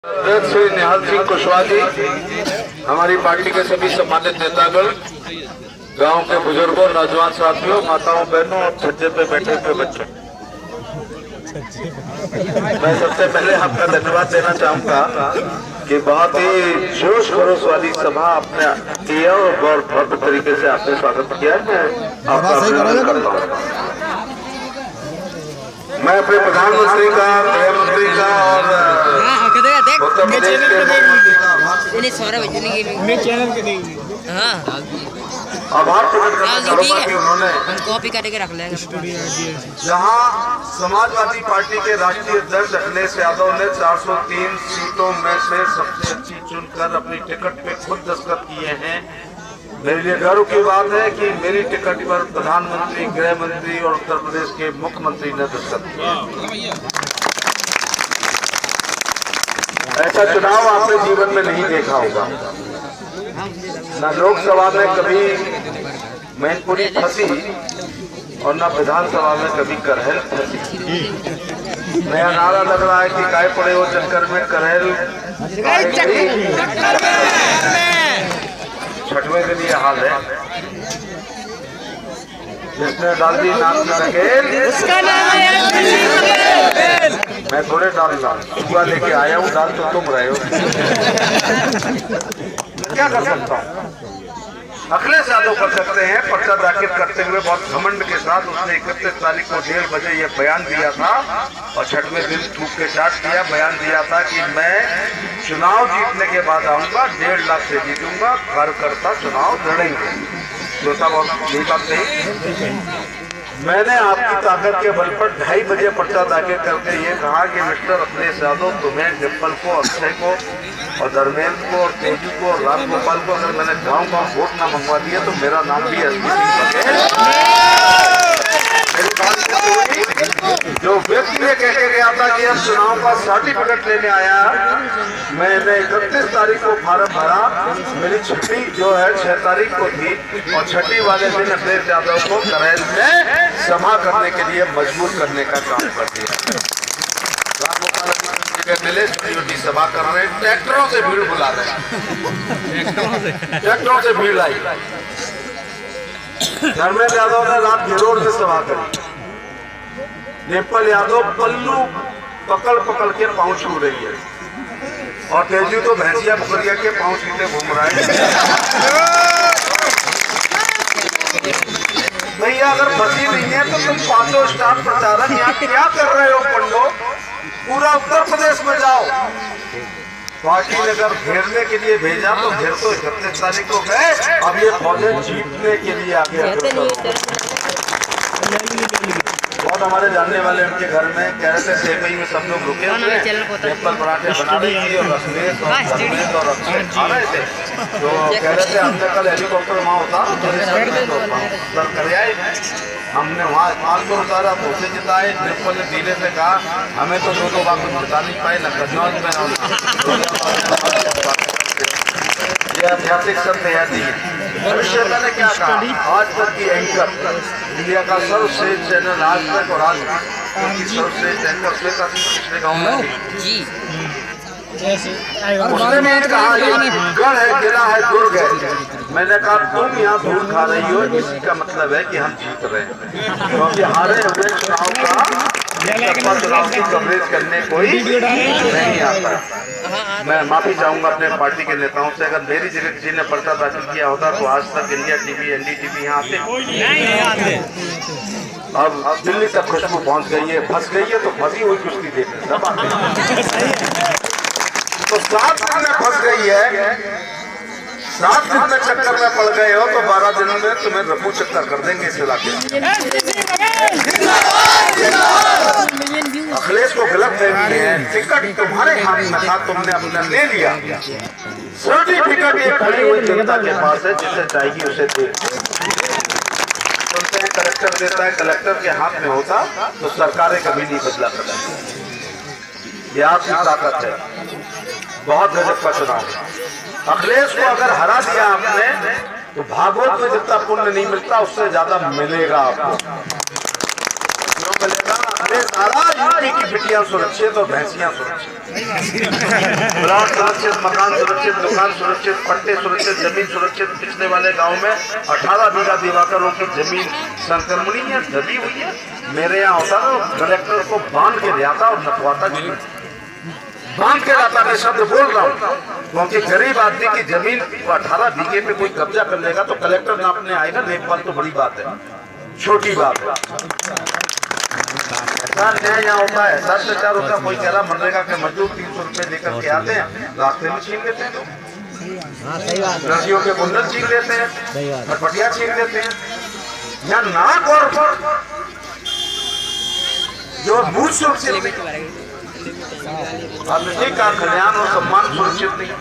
श्री निहाल सिंह कुशवाहा जी, हमारी पार्टी के सभी सम्मानित नेतागण, गांव के बुजुर्गों, नौजवान साथियों, माताओं, बहनों और छज्जे पे बैठे हुए बच्चों, मैं सबसे पहले आपका धन्यवाद देना चाहूंगा कि बहुत ही जोश खरोश वाली सभा आपने किया और बहुत भव्य तरीके से आपने स्वागत किया। मैं आपका अभिनंदन करता हूँ। मैं अपने प्रधानमंत्री का, गृहमंत्री का और उत्तर प्रदेश के आभार प्रकट करना चाहूंगा कि उन्होंने कॉपी करके रख लेंगे। जहां समाजवादी पार्टी के राष्ट्रीय अध्यक्ष अखिलेश यादव ने 403 सीटों में से सबसे अच्छी चुनकर अपनी टिकट पे खुद दस्तखत किए हैं। मेरे लिए गर्व की बात है कि मेरी टिकट पर प्रधानमंत्री, गृह मंत्री और उत्तर प्रदेश के मुख्यमंत्री ने दस्तखत किया। ऐसा चुनाव आपने जीवन में नहीं देखा होगा। न लोकसभा में कभी मैनपुरी फंसी और न विधानसभा में कभी करहल फंसी। नया नारा लग रहा है कि काय पड़े हो चक्कर में करहल। छठवें दिन ये हाल है। जिसने डाल दी नाम की नकेल, उसका नाम है। मैं थोड़े डाल सुबह लेके आया हूँ, डाल तो तुम रहे हो। क्या कर सकता हूँ? अखिलेश यादव कर सकते हैं। पर्चा दाखिल करते हुए बहुत घमंड के साथ उसने 31 तारीख को 1:30 बजे ये बयान दिया था और छठवें दिन थूक के चाट किया। बयान दिया था कि मैं चुनाव जीतने के बाद आऊंगा, 1.5 लाख से जीतूंगा, कार्यकर्ता चुनाव लड़ेंगे। श्रोता बहुत यही बात नहीं। मैंने आपकी ताकत के बल पर 2:30 बजे पर्चा दाखिल करके ये कहा कि मिस्टर अखिलेश यादव, तुम्हें डिम्पल को, अक्षय को और धर्मेंद्र को और तेजू को और राम गोपाल को अगर मैंने गांव वोट ना मंगवा दिया तो मेरा नाम भी एसपी जो व्यक्ति ने कह के गया था कि हम चुनाव का सर्टिफिकेट लेने आया। मैंने 31 तारीख को फॉर्म भरा। मेरी छुट्टी जो है 6 तारीख को थी और छठी वाले दिन अखिलेश यादव को करहल में सभा करने के लिए मजबूर करने का काम कर दिया। राम गोपाल मिले छोटी सभा कर रहे हैं, ट्रैक्टरों से भीड़ बुला रहे हैं, ट्रैक्टरों से भीड़ आई। धर्मेंद्र यादव ने रात गिरोड़ से सभा करी। डिम्पल यादव पल्लू पकड़ के पांव छू रही है और तेजू तो भैंसिया बकरिया के पांव छूते घूम रहा है। भैया अगर फंसी नहीं है तो तुम 500 स्टार प्रचारक यहाँ क्या कर रहे हो पंडो? पूरा उत्तर प्रदेश में जाओ। पार्टी ने अगर घेरने के लिए भेजा तो घेर तो 31 तारीख को गए। अब ये फौजें जीतने के लिए आगे बहुत हमारे जानने वाले उनके घर में कह रहे थे सेवई में सब लोग रुके हुए टेम्पल पराठे बना रही थी और रसमेश और धर्मेंद्र और अक्षय खा रहे थे। तो कह रहे थे हमने कल हेलीकॉप्टर वहाँ उतारा तो कर आए। हमने वहाँ माल को उतारा तो उसे जिताए। टेम्पल ने धीरे से कहा हमें तो 2 बार तो जिता नहीं पाए न कन्नौज में। ये ऐतिहासिक सत्य है। भविष्य मैंने क्या कहा? आज तक की एंकर इंडिया का सर्वश्रेष्ठ चैनल आज तक और आज की सर्वश्रेष्ठ एंकर श्वेता सिंह पिछले गाँव में थी। उसने भी कहा गढ़ है, किला है, दुर्ग है। मैंने कहा तुम यहाँ धूल खा रही हो, इसी का मतलब है कि हम जीत रहे हैं, क्योंकि हारे हुए चुनाव का चुनाव की कवरेज करने कोई नहीं आता। मैं माफी चाहूंगा अपने पार्टी के नेताओं से। अगर मेरी जगह किसी ने पर्चा दाखिल किया होता तो आज तक इंडिया टीवी, NDTV यहाँ आते। अब दिल्ली तक खुशबू पहुंच गई है, फंस गई है तो फंसी हुई कुश्ती देखने सब आते। तो 7 दिन में फंस गई है, 7 दिन में चक्कर में पड़ गए हो तो 12 दिन में तुम्हें रफू चक्कर कर देंगे इस इलाके में। अखिलेश को गलत फहमी है। टिकट तुम्हारे हाथ में था, तुमने अपना ले लिया। सर्टिफिकेट ये खड़ी हुई जनता के पास है, जिसे चाहिए उसे दे। सुनते हैं कलेक्टर देता है, कलेक्टर के हाथ में होता तो सरकारें कभी नहीं बदला करती। ये आपकी ताकत है। बहुत गजब का चुनाव। अखिलेश को अगर हरा दिया आपने तो भागवत में जितना पुण्य नहीं मिलता उससे ज्यादा मिलेगा आपको। मिलेगा। बाकी की बिटियां सुरक्षित और भैंसियां सुरक्षित, प्लाट सुरक्षित, मकान सुरक्षित, दुकान सुरक्षित, पट्टे सुरक्षित, जमीन सुरक्षित। पिछले वाले गांव में 18 बीघा दिवाकरों की जमीन संक्रमणी है, दबी हुई है। मेरे यहाँ होता ना, कलेक्टर को बांध के ले आता और नपवाता, बांध के लाता। मैं शब्द बोल रहा हूँ क्योंकि गरीब आदमी की जमीन 18 बीघे पे कोई कब्जा कर लेगा तो कलेक्टर नापने आएगा। लेखपाल तो बड़ी बात है, छोटी बात है। ऐसा न्याय यहाँ होता है, ऐसा अत्याचार होता है। कोई कह रहा मनरेगा के मजदूर 300 रुपए लेकर के आते हैं, रास्ते में छीन लेते हैं, लड़कियों के कुंडल छीन लेते हैं, फटफटिया छीन लेते हैं। यहाँ नाक और जो मूल सुरक्षित नहीं, का कल्याण और सम्मान सुरक्षित नहीं।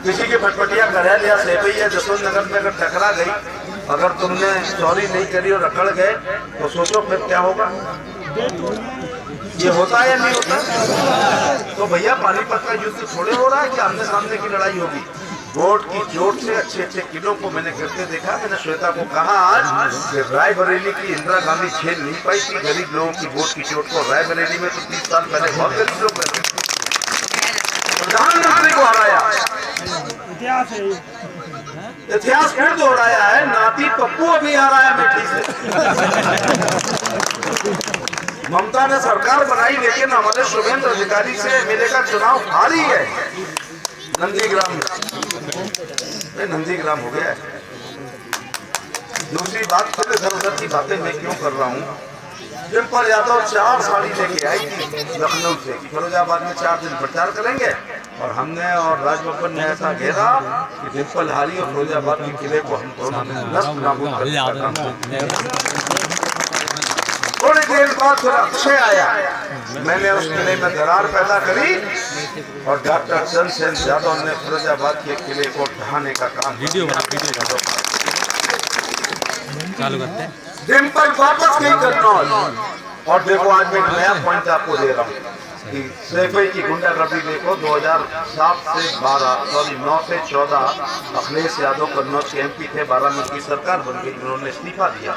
किसी के फटफटिया करेल या सेवई या जसवंत नगर में अगर टकरा गई, अगर तुमने चोरी नहीं करी और अकड़ गए तो सोचो फिर क्या होगा। ये होता है या नहीं होता? तो भैया पानीपत का युद्ध थोड़े हो रहा है कि आमने सामने की लड़ाई होगी। वोट की चोट से अच्छे अच्छे किलों को मैंने गिरते देखा। मैंने श्वेता को कहा आज कि रायबरेली की इंदिरा गांधी झेल नहीं पाई थी गरीब लोगों की वोट की चोट को। रायबरेली में तो 30 साल पहले बहुत गरीब लोग थे, प्रधानमंत्री को हराया। इतिहास फिर दोहराया है। नाती पप्पू अभी आ रहा है मिट्टी से। ममता ने सरकार बनाई लेकिन हमारे शुभेंद्र अधिकारी से मिलेगा चुनाव हारी है। नंदीग्राम नंदीग्राम हो गया है। दूसरी बात, फिर इधर उधर की बातें मैं क्यों कर रहा हूँ। डिम्पल यादव 4 साड़ी लेके आई थी लखनऊ से, फिरोजाबाद में 4 दिन प्रचार करेंगे और हमने और राजभवन ने ऐसा घेरा कि डिम्पल हारी और फिरोजाबाद के किले को हम दोनों ने नष्ट नाबूद कर दिया। थोड़ी देर बाद फिर अक्षय आया, मैंने उस किले में दरार पैदा करी और डॉक्टर चंद्रसेन यादव ने फिरोजाबाद के किले को ढहाने का काम। चालू करते हैं। डिम्पल वापस गई कन्नौज और देखो आज मैं नया पॉइंट आपको दे रहा हूँ कि सैफई की गुंडागर्दी देखो। 2007 से 9 से 14 अखिलेश यादव कन्नौज के MP थे, 12 में उनकी सरकार बन गई, उन्होंने इस्तीफा दिया।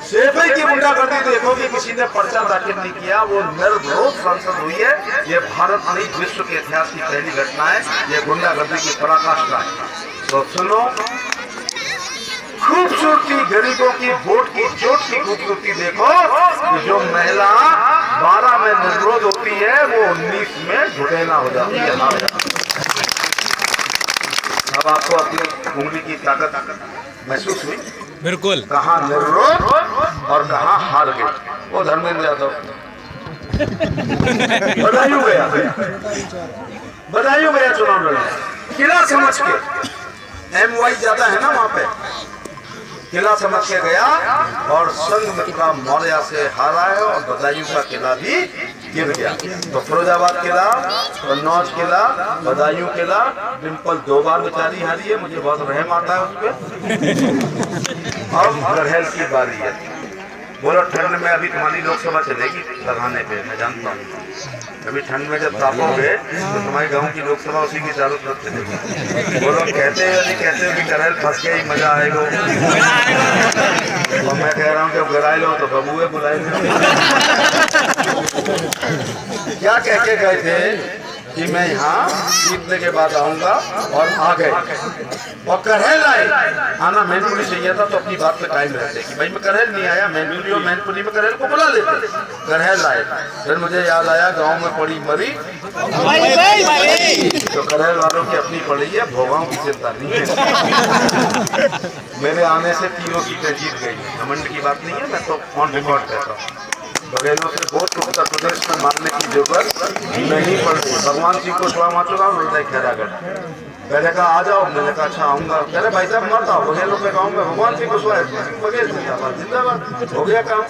सैफई की गुंडागर्दी देखो कि किसी ने पर्चा दाखिल नहीं किया, वो निर्विरोध सांसद हुई है। ये भारत नहीं विश्व के इतिहास की पहली घटना है। ये गुंडागर्दी की पराकाष्ठा है। तो सुनो, खूबसूरती गरीबों की वोट की चोट की खूबसूरती देखो कि जो महिला 12 में निर्विरोध होती है वो 19 में घुटेना हो जाती है। अब आपको अपनी उंगली की ताकत महसूस हुई? बिल्कुल। कहाँ निर्विरोध और कहाँ हार गए। वो धर्मेंद्र यादव बधाई गया चुनाव लड़ने, किला समझ के। MY ज्यादा है ना वहां पे, किला समझ के गया और संघमित्रा मौर्य से हारा है और बदायूं का किला भी गिर गया। तो फिरोजाबाद किला, कन्नौज किला, बदायूं किला, डिम्पल 2 बार बेचारी हारी है। मुझे बहुत रहम आता है उस पर। अब गढ़ेल की बारी है। बोलो ठंड में अभी तुम्हारी लोकसभा चलेगी लगाने पे, मैं जानता हूँ। अभी ठंड में जब तापोगे तो तुम्हारे गांव की लोकसभा उसी की चारों तरफ चलेगी। बोलो कहते हैं नहीं कहते हो कि गढ़ेल फंस गया ही मजा आएगा। और मैं कह रहा हूँ जब गराए लो तो बबुए बुलाए। क्या कह के गए थे कि मैं यहाँ जीतने के बाद आऊंगा और आ गए और करहेल आए। आना मैनपुरी चाहिए था तो अपनी बात पे कायम रहते कि भाई मैं करहेल नहीं आया, मैनपुरी और मैनपुरी में करहेल को बुला लेते। करहेल आए, फिर मुझे याद आया गांव में पड़ी मरी तो करहेल वालों की अपनी पड़ी है, भोगाओं की चिंता नहीं है। मेरे आने से 3 सीटें जीत गई। घमंड की बात नहीं है, मैं तो ऑन रिकॉर्ड कहता हूँ। बघेलों से वोट उत्तर प्रदेश में मारने की जरूरत नहीं पड़ती। भगवान सिंह को चुनाव खैरागढ़ पहले कहा आ जाओ, मैंने कहा अच्छा आऊंगा। कह रहे भाई साहब मत आओ, बघेलों के गाँव में भगवान सिंह कुशवाहा बघेल जिंदाबाद। हो गया काम।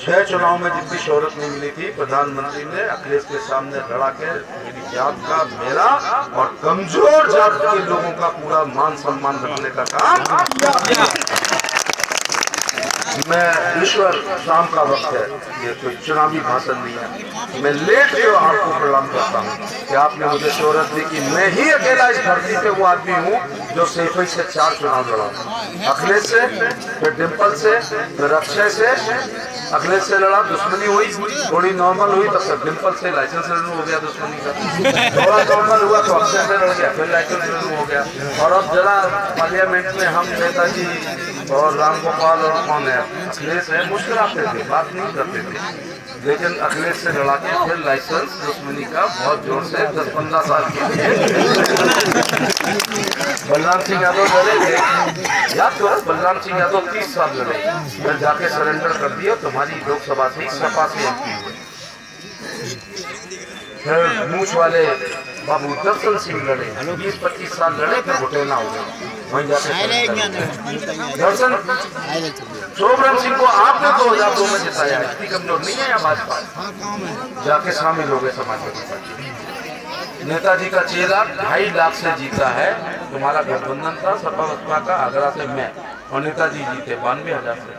6 चुनाव में जितनी शोहरत नहीं मिली थी, प्रधानमंत्री ने अखिलेश के सामने लड़ा के मेरी जात का, मेरा और कमजोर जात के लोगों का पूरा मान सम्मान रखने का काम किया। मैं ईश्वर, शाम का वक्त है, ये कोई चुनावी भाषण नहीं है, मैं लेट के आपको प्रणाम करता हूँ कि आपने मुझे शोहरत दी कि मैं ही अकेला इस धरती पे वो आदमी हूँ जो सेफई से 4 चुनाव लड़ा, अखिलेश से, फिर डिम्पल से, फिर अक्षय से। अखिलेश से लड़ा, दुश्मनी हुई, थोड़ी नॉर्मल हुई, तब तक डिम्पल से लाइसेंस रिन्यू हो गया दुश्मनी का, थोड़ा नॉर्मल हुआ तो अक्षय से लड़ गया, फिर लाइसेंस रिन्यू हो गया। और अब जरा पार्लियामेंट में हम नेताजी और राम गोपाल और कौन है, अखिलेश है, मुस्कुराते थे, बात नहीं करते थे, लेकिन अखिलेश से लड़ा के फिर लाइसेंस दुश्मनी का बहुत जोर से 10-15 साल के लिए बलराम सिंह यादव लड़े थे, याद करो, बलराम सिंह यादव 30 साल लड़े, फिर जाके सरेंडर कर दिया, तुम्हारी लोकसभा से सपा से एमपी हुए। फिर मूछ वाले बाबू दर्शन सिंह लड़े, 20-25 साल लड़े, फिर घुटेला हो गया, वहीं जाके दर्शन शोभरम सिंह को आपने 2002 में जिताया, इतनी कमजोर नहीं है या भाजपा, जाके शामिल हो गए समाजवादी पार्टी। नेताजी का चेला 2.5 लाख से जीता है, तुम्हारा गठबंधन था सपा बसपा का, आगरा से मैं, और नेताजी जीते 92,000 से,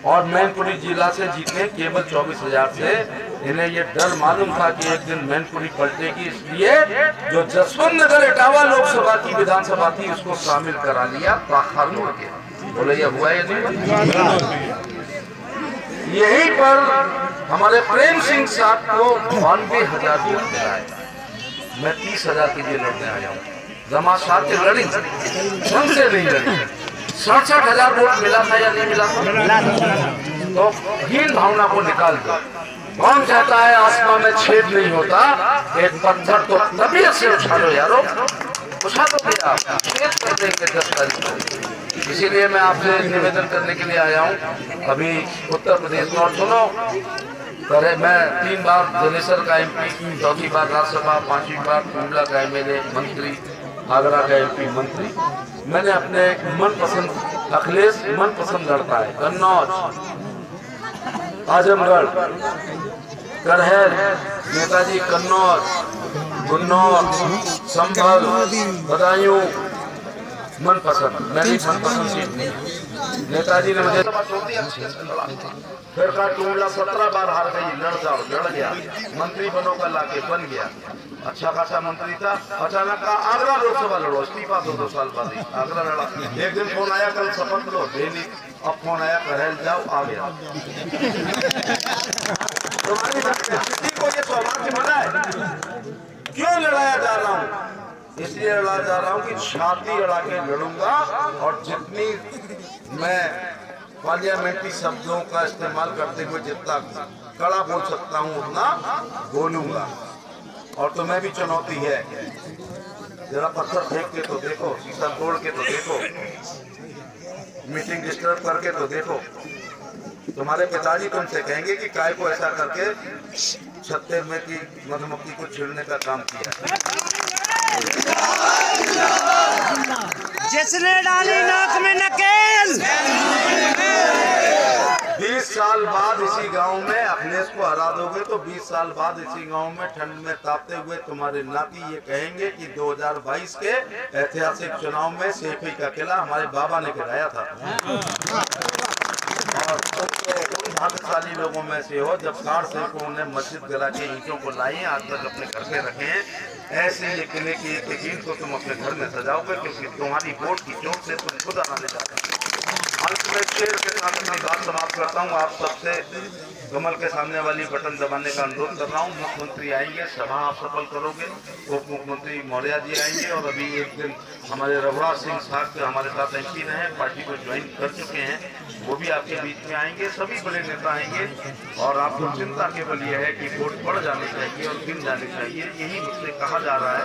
और मैनपुरी जिला से जीते केवल 24,000 से। इन्हें ये डर मालूम था कि एक दिन मैनपुरी पलटेगी, इसलिए जो जसवंत नगर इटावा लोकसभा की विधानसभा थी उसको शामिल करा लिया ताखर मोड़ के। बोले ये हुआ या नहीं? यहीं पर हमारे प्रेम सिंह साहब को 92,000 वोट मिलाए, मैं 30,000 के लिए लड़ने आया हूँ। जमा साथ लड़ी, ढंग से नहीं लड़ी, 67,000 वोट मिला था या नहीं मिला था? तो हीन भावना को निकाल दो। कौन चाहता है आसमान में छेद नहीं होता? एक पत्थर तो तबीयत से उछालो यारो, उछा तो भैया, छेद कर देंगे 10 तारीख को। इसीलिए मैं आपसे निवेदन करने के लिए आया हूँ। अभी उत्तर प्रदेश में, और सुनो, करे मैं 3 बार जलेसर का एमपी, 4थी बार राज्यसभा, 5वीं बार कुंडला का एमएलए मंत्री, आगरा का एमपी मंत्री। मैंने अपने मनपसंद, अखिलेश मनपसंद लड़ता है, कन्नौज, आजमगढ़, करहल, नेताजी कन्नौज, गुन्नौर, संभल, बदायूं, मनपसंद, मेरी मनपसंद सीट नेताजी ने मुझे फिर कहा टूंडला 17 बार हार गई, लड़ जाओ, लड़ गया, मंत्री बनो का लाके बन गया, अच्छा खासा मंत्री था। अचानक कहा आगरा लोकसभा लड़ो, इस्तीफा 2 साल बाद ही आगरा लड़ा। एक दिन फोन आया कल शपथ लो, डेली, अब फोन आया करहल जाओ, आ गया। तुम्हारी किसी को ये सौभाग्य मिला है? क्यों लड़ाया जा रहा हूँ? इसलिए लड़ा जा रहा हूँ कि छाती लड़ा के लड़ूंगा, और जितनी मैं पार्लियामेंट्री शब्दों का इस्तेमाल करते हुए जितना कड़ा बोल सकता हूँ उतना बोलूंगा। और तुम्हें भी चुनौती है, जरा पत्थर फेंक के तो देखो, शीशा तोड़ के तो देखो, मीटिंग डिस्टर्ब करके तो देखो। तुम्हारे पिताजी तुमसे कहेंगे कि काय को ऐसा करके छत्तीस में की मधुमक्खी को छीड़ने का काम किया, जिसने डाली नाक में नकेल। 20 साल बाद इसी गांव में अखिलेश को हरा दोगे तो 20 साल बाद इसी गांव में ठंड में तापते हुए तुम्हारे नाती ये कहेंगे कि 2022 के ऐतिहासिक चुनाव में सेफई का किला हमारे बाबा ने गिराया था। और तुम तो उन भाग्यशाली लोगों में से हो जब 60 सेवकों ने मस्जिद गिरा के ईंटों को लाई, आज तक अपने घर पे रखे हैं। ऐसे ये किले की एक ईंट को तुम अपने घर में सजाओगे, क्योंकि तुम्हारी वोट की चोट से तुम खुद आने जाते हो। अंत में शेर के साथ अपनी बात समाप्त करता हूँ। आप सबसे कमल के सामने वाली बटन दबाने का अनुरोध कर रहा हूँ। मुख्यमंत्री आएंगे, सभा आप सफल करोगे, उप मुख्यमंत्री मौर्य जी आएंगे, और अभी एक दिन हमारे रघुराज सिंह साहब जो हमारे साथ एमपी रहे, पार्टी को ज्वाइन कर चुके हैं, वो भी आपके बीच में आएंगे। सभी बड़े नेता आएंगे, और आपको चिंता केवल ये है कि वोट बढ़ जानी चाहिए और गिन जानी चाहिए, यही मुझसे कहा जा रहा है।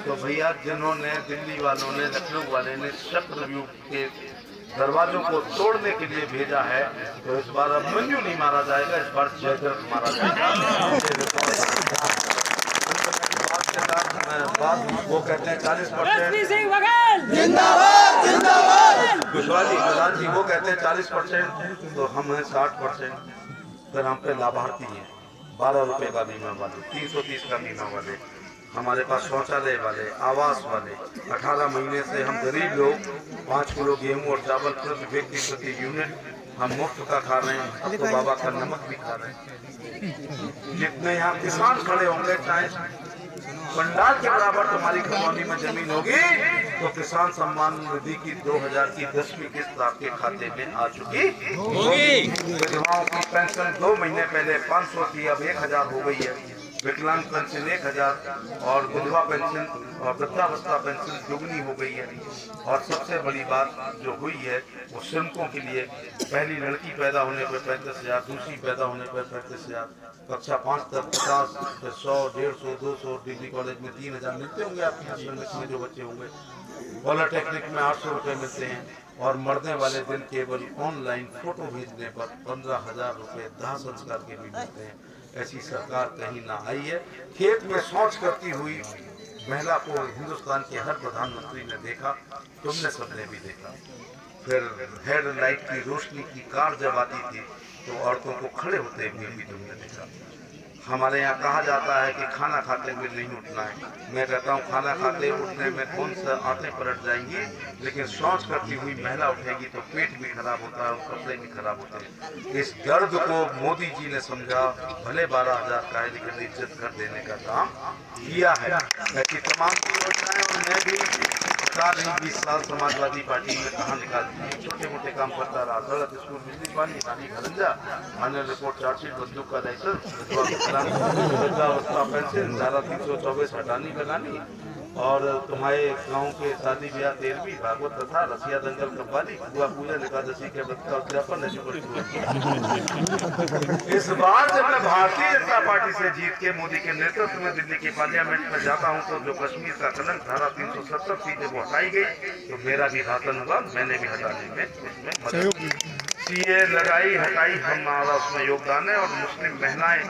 तो भैया, जिन्होंने दिल्ली वालों ने, लखनऊ वाले ने चक्रव्यूह के दरवाजों को तोड़ने के लिए भेजा है, तो इस बार अब मंजू नहीं मारा जाएगा, इस बार जयद्रथ मारा जाएगा। वो कहते हैं 40%, कुशवाहा जी, प्रधान जी, वो कहते हैं 40%, तो हम हैं 60%। फिर हम पे लाभार्थी हैं, 12 रुपए का बीमा वाले, 330 का बीमा वाले, हमारे पास शौचालय वाले, आवास वाले। 18 महीने से हम गरीब लोग 5 किलो गेहूं और चावल प्रति व्यक्ति प्रति यूनिट हम मुफ्त का खा रहे हैं, अब तो बाबा का नमक भी खा रहे हैं। जितने यहाँ किसान खड़े होंगे, चाहे पंडाल के बराबर तुम्हारी कॉलोनी में जमीन होगी, तो किसान सम्मान निधि की 2000 की 10वीं किस्त आपके खाते में आ चुकी होगी। विधवाओं की पेंशन 2 महीने पहले 500 थी, अब 1000 हो गई है। विकलांग पेंशन 1000 और विधवा पेंशन और वृद्धावस्था पेंशन दुगनी हो गई है। और सबसे बड़ी बात जो हुई है वो श्रमिकों के लिए, पहली लड़की पैदा होने पर 35,000, दूसरी पैदा होने पर 35,000, कक्षा 5 तक 50, फिर 100, 150, 200, डिग्री कॉलेज में 3000 मिलते होंगे आपके श्रमिक में जो बच्चे होंगे। पॉलिटेक्निक में 800 रुपये मिलते हैं। और मरने वाले दिन केवल ऑनलाइन फोटो भेजने पर 15,000 रुपये दाह संस्कार के भी मिलते हैं। ऐसी सरकार कहीं ना आई है। खेत में शौच करती हुई महिला को हिंदुस्तान के हर प्रधानमंत्री ने देखा, तुमने सबने भी देखा। फिर हेडलाइट की रोशनी की कार जब आती थी तो औरतों को खड़े होते हुए भी तुमने देखा। हमारे यहाँ कहा जाता है कि खाना खाते हुए नहीं उठना है। मैं कहता हूँ खाना खाते उठने में कौन सा आंतें पलट जाएंगी, लेकिन शौच करती हुई महिला उठेगी तो पेट भी खराब होता है और कपड़े भी खराब होते हैं। इस दर्द को मोदी जी ने समझा, भले 12,000 का है लेकिन इज्जत कर देने का काम किया है। ऐसी तमाम योजनाएं और मैं भी 20 साल समाजवादी पार्टी में कहाँ निकाल दी, छोटे मोटे काम करता रहा। सड़क, स्कूल, बिजली, पानी, नाली, खरंजा, फाइनल रिपोर्ट, चार्जशीट, बंदूक का लाइसेंस, वृद्धावस्था पेंशन, धारा 324 हटानी लगानी, और तुम्हारे गांव के शादी ब्याह 13वीं, भागवत कथा, रसिया दंगल कव्वाली, बुआ पूजन, एकादशी के व्रत का उद्यापन है। इस बार जब मैं भारतीय जनता पार्टी से जीत के मोदी के नेतृत्व में दिल्ली के पार्लियामेंट में जाता हूं, तो जो कश्मीर का कलंक धारा 370 सीटें वो हटाई गई, तो मेरा भी भाषण हुआ, मैंने भी हटाने में इसमें मदद। सीए लगाई, हटाई, हमारा उसमें योगदान है। और मुस्लिम महिलाएं,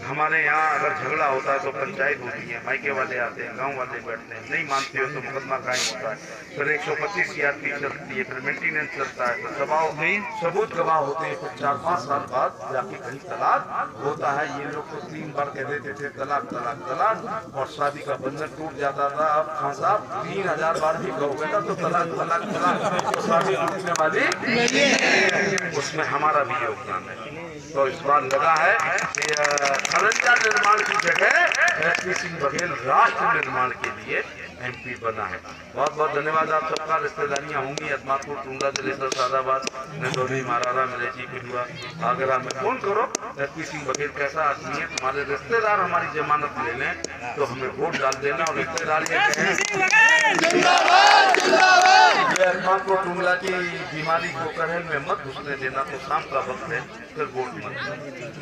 हमारे यहाँ अगर झगड़ा होता है तो पंचायत होती है, मायके वाले आते हैं, गांव वाले बैठते हैं, नहीं मानते हो तो मुकदमा कायम होता है, फिर 125 CRP चलती है, फिर मेंटेनेंस चलता है, फिर दबाव सबूत गवाह होते हैं, फिर 4-5 साल बाद जाके कहीं तलाक होता है। ये लोग तो 3 बार कह देते थे तलाक तलाक तलाक, और शादी का बंधन टूट जाता था। अब खान साहब 3000 बार भी कहोगे ना तो तलाक तलाक तलाक, तो शादी टूटने वाली उसमें हमारा भी योगदान है। तो इस बार लगा है कि खरंजा निर्माण की जगह SP सिंह बघेल राष्ट्र निर्माण के लिए MP बना है। बहुत बहुत धन्यवाद आप सबका। रिश्तेदारियाँ होंगी अदमापुर, टूंगा, जलेसर, सादाबाद, नंदौली, मारारा, मिलेची, पिलुआ, आगरा में फोन करो। SP सिंह बघेल कैसा आदमी है, तुम्हारे रिश्तेदार हमारी जमानत ले लें तो हमें वोट डाल देना। और रिश्तेदार ये अदमापुर टूंगला की बीमारी को करेल में मत घुसने देना, तो शाम का वक्त है, फिर वोट मत।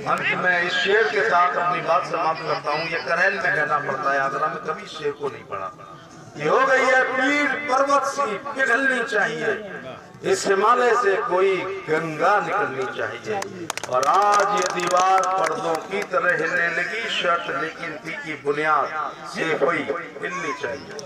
अंत में इस शेर के साथ अपनी बात समाप्त करता हूँ। ये करेल में रहना पड़ता है, आगरा में कभी शेर को नहीं पड़ा। ये हो गई है पीर पर्वत सी पिघलनी चाहिए, इस हिमालय से कोई गंगा निकलनी चाहिए। और आज ये दीवार पर्दों की तरह हिलने लगी, शर्त लेकिन थी कि बुनियाद से कोई हिलनी चाहिए।